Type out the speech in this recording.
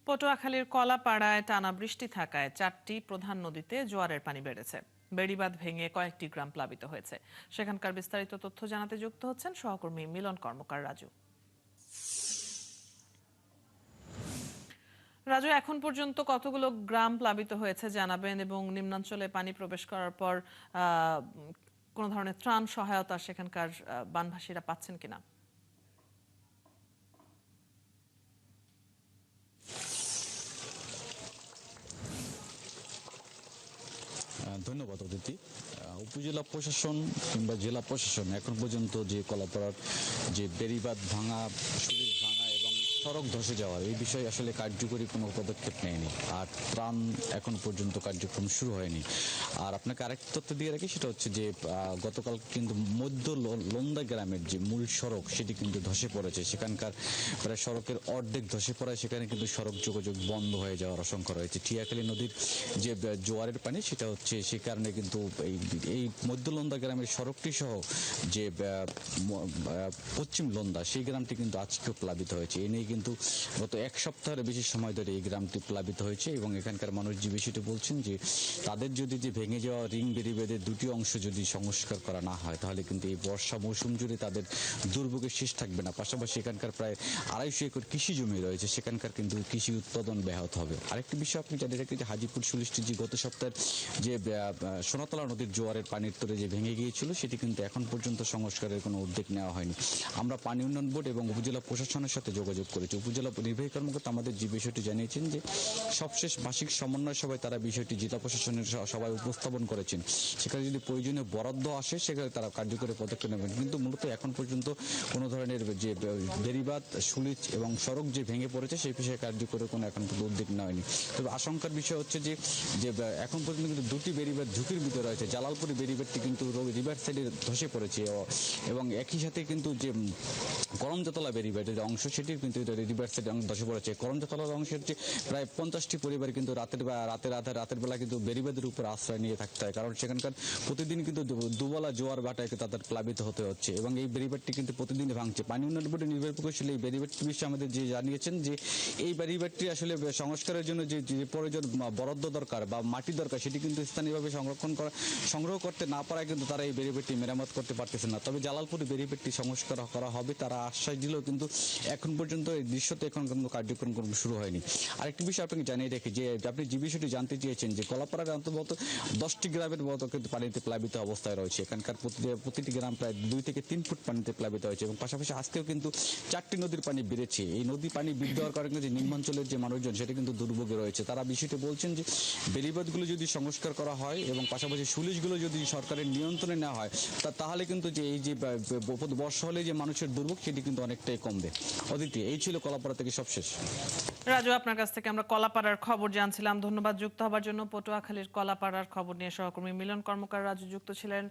পটুয়াখালীর কলাপাড়ায় টানা বৃষ্টি থাকায় 4টি প্রধান নদীতে জোয়ারের পানি বেড়েছে। বেড়িবাঁধ ভেঙে কয়েকটি গ্রাম প্লাবিত হয়েছে। সেখানকার বিস্তারিত তথ্য জানাতে যুক্ত হচ্ছেন সহকর্মী মিলন কর্মকার রাজু। রাজু, এখন পর্যন্ত কতগুলো গ্রাম প্লাবিত হয়েছে জানাবেন, এবং নিম্নাঞ্চলে পানি প্রবেশ করার পর কোনো ধরনের ত্রাণ সহায়তা সেখানকার বানভাসীরা পাচ্ছেন কিনা? ধন্যবাদ অদিতি। উপজেলা প্রশাসন কিংবা জেলা প্রশাসন এখন পর্যন্ত যে কলাপাড়ার যে বেড়িবাঁধ ভাঙা, সুলিশ ভাঙা এবং সড়ক ধসে যাওয়ার এই বিষয়ে আসলে কার্যকরী কোনো পদক্ষেপ নেয়নি, আর ত্রাণ এখন পর্যন্ত কার্যক্রম শুরু হয়নি। আর আপনাকে আরেকটা তথ্য দিয়ে রাখি, সেটা হচ্ছে যে গতকাল কিন্তু মধ্য লন্দা গ্রামের যে মূল সড়ক সেটি কিন্তু ধসে পড়েছে। সেখানকার প্রায় সড়কের অর্ধেক ধসে পড়ায় সেখানে কিন্তু সড়ক যোগাযোগ বন্ধ হয়ে যাওয়ার আশঙ্কা রয়েছে। টিয়াখালী নদীর যে জোয়ারের পানি সেটা হচ্ছে, সে কারণে কিন্তু এই মধ্য লন্দা গ্রামের সড়কটি সহ যে পশ্চিম লন্দা সেই গ্রামটি কিন্তু আজকেও প্লাবিত হয়েছে। এ নিয়ে কিন্তু গত এক সপ্তাহের বেশি সময় ধরে এই গ্রামটি প্লাবিত হয়েছে, এবং এখানকার মানুষ যে বিষয়টি বলছেন যে তাদের যদি যে ভেঙে যাওয়া রিং বেড়িবাঁধের দুটি অংশ যদি সংস্কার করা না হয়, তাহলে কিন্তু এই বর্ষা মৌসুম জুড়ে তাদের দুর্ভোগের শেষ থাকবে না। পাশাপাশি এখানকার প্রায় 250 একর কৃষি জমি রয়েছে, সেখানকার কিন্তু কৃষি উৎপাদন ব্যাহত হবে। আরেকটি বিষয় আপনি জানিয়ে রাখেন যে হাজিপুর সুলিশটি যে গত সপ্তাহের যে সোনাতলা নদীর জোয়ারের পানির তরে যে ভেঙে গিয়েছিল, সেটি কিন্তু এখন পর্যন্ত সংস্কারের কোনো উদ্যোগ নেওয়া হয়নি। আমরা পানি উন্নয়ন বোর্ড এবং উপজেলা প্রশাসনের সাথে যোগাযোগ করেছি। উপজেলা নির্বাহী কর্মকর্তা আমাদের যে বিষয়টি জানিয়েছেন যে সবশেষ মাসিক সমন্বয় সভায় তারা বিষয়টি জেলা প্রশাসনের সভায় উপস্থাপন করেছেন। সেখানে যদি প্রয়োজনীয় বরাদ্দ আসে, সেখানে তারা কার্যকরী পদক্ষেপ নেবেন। কিন্তু মূলত এখন পর্যন্ত কোনো ধরনের যে বেড়িবাঁধ, সুলিচ এবং সড়ক যে ভেঙে পড়েছে সেই বিষয়ে কার্যকরী কোনো এখন পর্যন্ত উদ্যোগ নেওয়া হয়নি। তবে আশঙ্কার বিষয় হচ্ছে যে এখন পর্যন্ত কিন্তু দুটি বেড়িবাঁধ ঝুঁকির ভিতরে রয়েছে। জালালপুরি বেড়িবাঁধটি কিন্তু রিভার সাইডে ধসে পড়েছে, এবং একই সাথে কিন্তু যে করমজাতলা বেড়িবাঁধের অংশ সেটির কিন্তু রিভার সাইডে ধসে পড়েছে। করমজাতলার অংশের যে প্রায় 50টি পরিবার কিন্তু রাতের বেলা কিন্তু বেড়িবাঁধের উপর আশ্রয় নিয়ে থাকতে হয়, কারণ সেখানকার প্রতিদিন কিন্তু দুবেলা জোয়ার ভাটায় তাদের প্লাবিত হতে হচ্ছে, এবং এই বেড়িবাঁধটি কিন্তু প্রতিদিন ভাঙছে। পানি উন্নয়ন বোর্ডের নির্বাহী প্রকৌশলী এই বেড়িবাঁধটির বিষয়ে আমাদের যে জানিয়েছেন যে এই বেড়িবাঁধটি আসলে সংস্কারের জন্য যে প্রয়োজন বরাদ্দ দরকার বা মাটি দরকার, সেটি কিন্তু স্থানীয়ভাবে সংগ্রহ করতে না পারায় কিন্তু তারা এই বেড়িবাঁধটি মেরামত করতে পারতেছে না। তবে জালালপুর বেড়িবাঁধটি সংস্কার করা হবে তারা আশ্বাস দিলেও কিন্তু এখন পর্যন্ত এই দৃশ্যতে এখন কিন্তু কার্যক্রম শুরু হয়নি। আরেকটি বিষয় আপনাকে জানিয়ে রেখে যে আপনি যে বিষয়টি জানতে চেয়েছেন যে কলাপাড়ার অন্তর্গত 10টি গ্রামের মতো কিন্তু পানিতে প্লাবিত অবস্থায় রয়েছে। এখানকার প্রতিটি গ্রাম প্রায় 2 থেকে 3 ফুট পানিতে প্লাবিত হয়েছে, এবং পাশাপাশি আজকেও কিন্তু 4টি নদীর পানি বেড়েছে। এই নদী পানি বৃদ্ধি হওয়ার কারণে যে নিম্নাঞ্চলের যে মানুষজন সেটা কিন্তু দুর্ভোগে রয়েছে। তারা বিষয়টি বলছেন যে বেড়িবাঁধগুলো যদি সংস্কার করা হয় এবং পাশাপাশি সুলিশগুলো যদি সরকারের নিয়ন্ত্রণে নেওয়া হয়, তাহলে কিন্তু যে এই যে বর্ষা হলে যে মানুষের দুর্ভোগ সেটি কিন্তু অনেকটাই কমবে। অদিতি, এই ছিল কলাপাড়া থেকে সবশেষ। রাজু, আপনার কাছ থেকে আমরা কলাপাড়ার খবর জানছিলাম। ধন্যবাদ যুক্ত হবার জন্য। পটুয়াখালীর কলাপাড়ার খবর নিয়ে সহকর্মী মিলন কর্মকার রাজু যুক্ত ছিলেন।